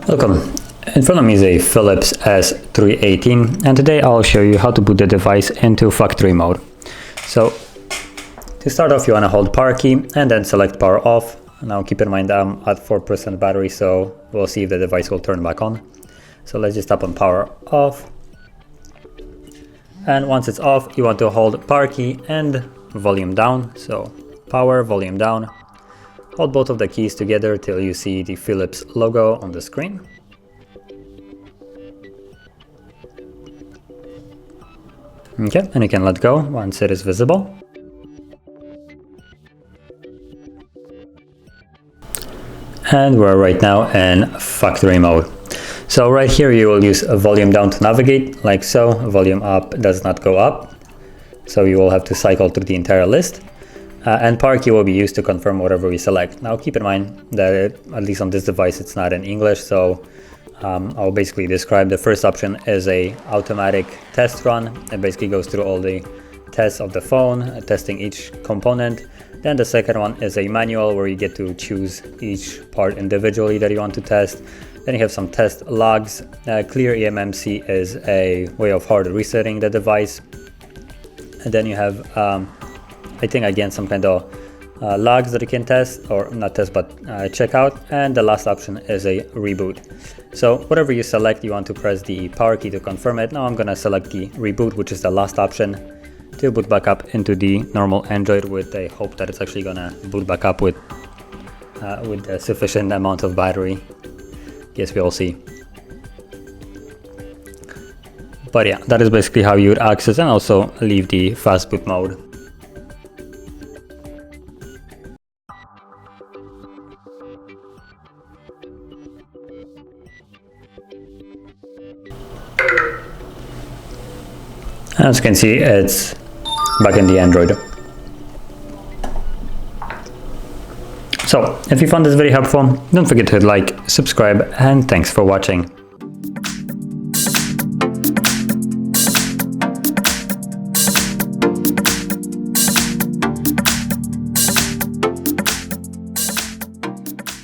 Welcome. In front of me is a Philips S318, and today I'll show you how to boot the device into factory mode. So to start off, you want to hold power key and then select power off. Now keep in mind I'm at 4% battery, so we'll see if the device will turn back on. So let's just tap on power off. And once it's off, you want to hold power key and volume down. So power, volume down. Hold both of the keys together till you see the Philips logo on the screen. Okay, and you can let go once it is visible. And we're right now in factory mode. So right here you will use a volume down to navigate, like so. Volume up does not go up, so you will have to cycle through the entire list. And power key will be used to confirm whatever we select. Now keep in mind that at least on this device it's not in English, so I'll basically describe. The first option is a automatic test run. It basically goes through all the tests of the phone, testing each component. Then the second one is a manual where you get to choose each part individually that you want to test. Then you have some test logs. Clear eMMC is a way of hard resetting the device. And then you have I think again some kind of logs that you can test, or not test but check out. And the last option is a reboot. So whatever you select, you want to press the power key to confirm it. Now I'm gonna select the reboot, which is the last option, to boot back up into the normal Android, with a hope that it's actually gonna boot back up with a sufficient amount of battery. Yes, we will see. But yeah, that is basically how you would access and also leave the fast boot mode. As you can see, it's back in the Android. So if you found this very helpful, don't forget to hit like, subscribe, and thanks for watching.